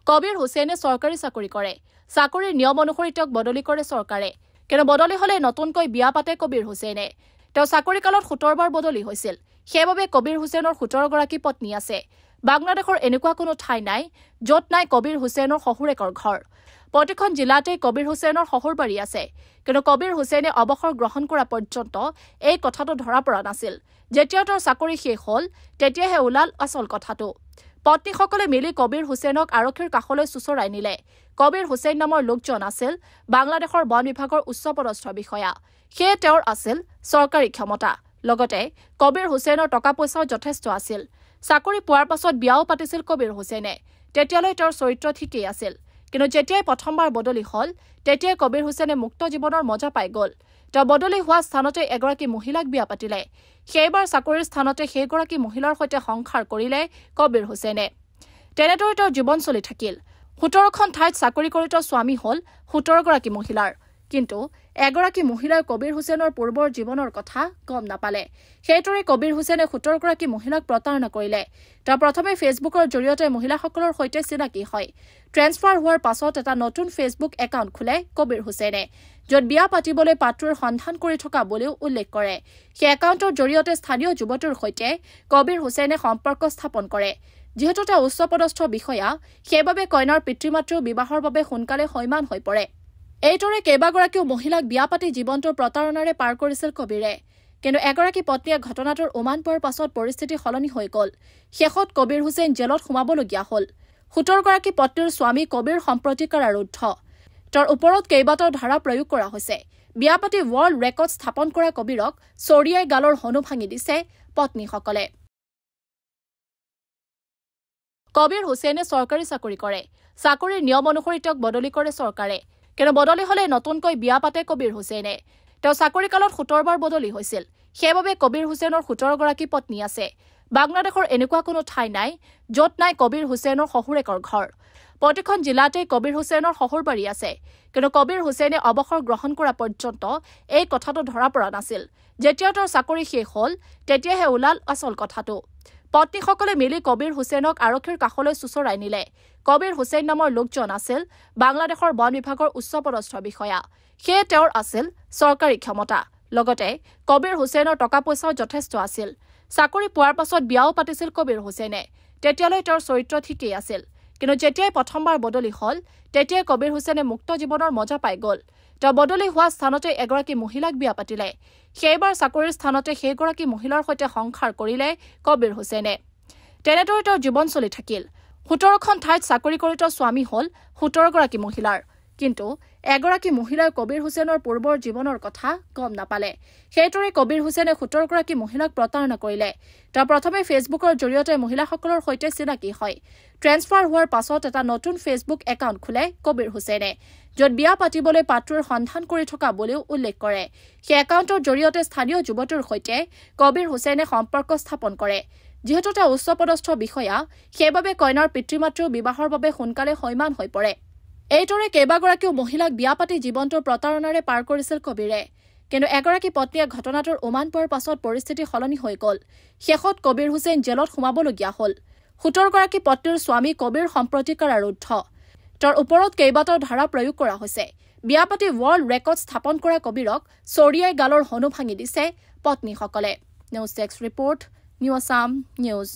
কবিৰ হুছেইনে চৰকাৰী চাকৰি কৰে। চাকৰিৰ নিয়ম অনুসৰি তেওঁক বদলি কৰে চৰকাৰে। কিন্তু বদলি হলে নতুনকৈ বিয়া পাতে কবিৰ হুছেইনে। তেওঁ চাকৰি কালত 17 বাৰ বদলি হৈছিল। সেইবাবে কবিৰ হুছেইনৰ 17 গৰাকী পত্নী আছে। বাংলাদেশৰ এনেকুৱা কোনো ঠাই নাই য'ত নাই কবিৰ হুছেইনৰ শহুৰেকৰ ঘৰ। প্ৰতিখন জিলাতেই কবিৰ হুছেইনৰ শহুৰ বাৰী আছে। কিন্তু কবিৰ হুছেইনে অৱসৰ গ্ৰহণ কৰা পৰ্যন্ত এই কথাটো ধৰা পৰা নাছিল। যেতিয়া তেওঁৰ চাকৰি শেষ হ'ল তেতিয়াহে ওলাল আচল কথাটো। পত্নীসকলে মিলি কবিৰ হুছেইনক আৰক্ষীৰ কাষলৈ চুচৰাই নিলে। কবিৰ হুছেইন নামৰ লোকজন আছিল বাংলাদেশৰ বন বিভাগৰ উচ্চপদস্থ বিষয়া। সেয়ে তেওঁৰ আছিল চৰকাৰী ক্ষমতা। লগতে কবিৰ হুছেইনৰ টকা পইচাও যথেষ্ট আছিল। চাকৰি পোৱাৰ পাছত বিয়াও পাতিছিল কবিৰ হুছেইনে। তেতিয়ালৈ তেওঁৰ চৰিত্ৰ ঠিকেই আছিল। কিন্তু যেতিয়াই প্ৰথমবাৰ বদলি হ'ল তেতিয়াই কবিৰ হুছেইনে মুক্ত জীৱনৰ মজা পাই গ'ল। তেওঁ বদলি হোৱা স্থানতে এগৰাকী মহিলাক বিয়া পাতিলে। সেইবাৰ চাকৰিৰ স্থানতে সেইগৰাকী মহিলাৰ সৈতে সংসাৰ কৰিলে কবিৰ হুছেইনে। তেনেদৰে তেওঁৰ জীৱন চলি থাকিল। 17খন ঠাইত চাকৰি কৰি তেওঁৰ স্বামী হ'ল 17 গৰাকী মহিলাৰ। কিন্তু এগৰাকী মহিলাই কবিৰ হুছেইনৰ পূৰ্বৰ জীৱনৰ কথা গম নাপালে। সেইদৰে কবিৰ হুছেইনে 17 গৰাকী মহিলাক প্ৰতাৰণা কৰিলে। তেওঁ প্ৰথমে ফেচবুকৰ জৰিয়তে মহিলাসকলৰ সৈতে চিনাকি হয়। ট্ৰেন্সফাৰ হোৱাৰ পাছত এটা নতুন ফেচবুক একাউণ্ট খোলে কবিৰ হুছেইনে, য'ত বিয়া পাতিবলৈ পাত্ৰইৰ সন্ধান কৰি থকা বুলিও উল্লেখ কৰে। সেই একাউণ্টৰ জৰিয়তে স্থানীয় যুৱতীৰ সৈতে কবিৰ হুছেইনে সম্পৰ্ক স্থাপন কৰে। যিহেতু তেওঁ উচ্চপদস্থ বিষয়া, সেইবাবে কইনাৰ পিতৃ মাতৃও বিবাহৰ বাবে সোনকালে সৈমান হৈ পৰে। এইদৰে কেইবাগৰাকীও মহিলাক বিয়া পাতি জীৱনটোৰ প্ৰতাৰণাৰে পাৰ কৰিছিল কবিৰে। কিন্তু এগৰাকী পত্নীয়ে ঘটনাটোৰ উমান পোৱাৰ পাছত পৰিস্থিতি সলনি হৈ গ'ল। শেষত কবিৰ হুছেইন জেলত সোমাবলগীয়া হ'ল। 17 গৰাকী পত্নীৰ স্বামী কবিৰ সম্প্ৰতি কাৰাৰুদ্ধ। তেওঁৰ ওপৰত কেইবাটাও ধাৰা প্ৰয়োগ কৰা হৈছে। বিয়া পাতি ৱৰ্ল্ড ৰেকৰ্ড স্থাপন কৰা কবিৰক চৰিয়াই গালৰ হনু ভাঙি দিছে পত্নীসকলে। কবিৰ হুছেইনে চৰকাৰী চাকৰি কৰে। চাকৰিৰ নিয়ম অনুসৰি তেওঁক বদলি কৰে চৰকাৰে। কিন্তু বদলি হলে নতুনকৈ বিয়া পাতে কবিৰ হুছেইনে। তেওঁ চাকৰি কালত 17 বাৰ বদলি হৈছিল। সেইবাবে কবিৰ হুছেইনৰ 17 গৰাকী পত্নী আছে। বাংলাদেশৰ এনেকুৱা কোনো ঠাই নাই য'ত নাই কবিৰ হুছেইনৰ শহুৰেকৰ ঘৰ। প্ৰতিখন জিলাতেই কবিৰ হুছেইনৰ শহুৰ বাৰী আছে। কিন্তু কবিৰ হুছেইনে অৱসৰ গ্ৰহণ কৰা পৰ্যন্ত এই কথাটো ধৰা পৰা নাছিল। যেতিয়া তেওঁৰ চাকৰি শেষ হ'ল তেতিয়াহে ওলাল আচল কথাটো। পত্নীসকলে মিলি কবিৰ হুছেইনক আৰক্ষীৰ কাষলৈ চুচৰাই নিলে। কবিৰ হুছেইন নামৰ লোকজন আছিল বাংলাদেশৰ বন বিভাগৰ উচ্চপদস্থ বিষয়া। সেয়ে তেওঁৰ আছিল চৰকাৰী ক্ষমতা। লগতে কবিৰ হুছেইনৰ টকা পইচাও যথেষ্ট আছিল। চাকৰি পোৱাৰ পাছত বিয়াও পাতিছিল কবিৰ হুছেইনে। তেতিয়ালৈ তেওঁৰ চৰিত্ৰ ঠিকেই আছিল। কিন্তু যেতিয়াই প্ৰথমবাৰ বদলি হ'ল তেতিয়াই কবিৰ হুছেইনে মুক্ত জীৱনৰ মজা পাই গ'ল। তেওঁ বদলি হোৱা স্থানতে এগৰাকী মহিলাক বিয়া পাতিলে। সেইবাৰ চাকৰিৰ স্থানতে সেইগৰাকী মহিলাৰ সৈতে সংসাৰ কৰিলে কবিৰ হুছেইনে। তেনেদৰে তেওঁৰ জীৱন চলি থাকিল। 17খন ঠাইত চাকৰি কৰি তেওঁৰ স্বামী হ'ল 17 গৰাকী মহিলাৰ। কিন্তু এগৰাকী মহিলাই কবিৰ হুছেইনৰ পূৰ্বৰ জীৱনৰ কথা গম নাপালে। সেইদৰে কবিৰ হুছেইনে 17 গৰাকী মহিলাক প্ৰতাৰণা কৰিলে। তেওঁ প্ৰথমে ফেচবুকৰ জৰিয়তে মহিলাসকলৰ সৈতে চিনাকি হয়। ট্ৰেন্সফাৰ হোৱাৰ পাছত এটা নতুন ফেচবুক একাউণ্ট খোলে কবিৰ হুছেইনে, য'ত বিয়া পাতিবলৈ পাত্ৰইৰ সন্ধান কৰি থকা বুলিও উল্লেখ কৰে। সেই একাউণ্টৰ জৰিয়তে স্থানীয় যুৱতীৰ সৈতে কবিৰ হুছেইনে সম্পৰ্ক স্থাপন কৰে। যিহেতু তেওঁ উচ্চপদস্থ বিষয়া, সেইবাবে কইনাৰ পিতৃ মাতৃও বিবাহৰ বাবে সোনকালে সৈমান হৈ পৰে। এইদৰে কেইবাগৰাকীও মহিলাক বিয়া পাতি জীৱনটোৰ প্ৰতাৰণাৰে পাৰ কৰিছিল কবিৰে। কিন্তু এগৰাকী পত্নীয়ে ঘটনাটোৰ উমান পোৱাৰ পাছত পৰিস্থিতি সলনি হৈ গ'ল। শেষত কবিৰ হুছেইন জেলত সোমাবলগীয়া হ'ল। 17 গৰাকী পত্নীৰ স্বামী কবিৰ সম্প্ৰতি কাৰাৰুদ্ধ। তেওঁৰ ওপৰত কেইবাটাও ধাৰা প্ৰয়োগ কৰা হৈছে। বিয়া পাতি ৱৰ্ল্ড ৰেকৰ্ড স্থাপন কৰা কবিৰক চৰিয়াই গালৰ হনু ভাঙি দিছে পত্নীসকলে। News desk report, new Assam news.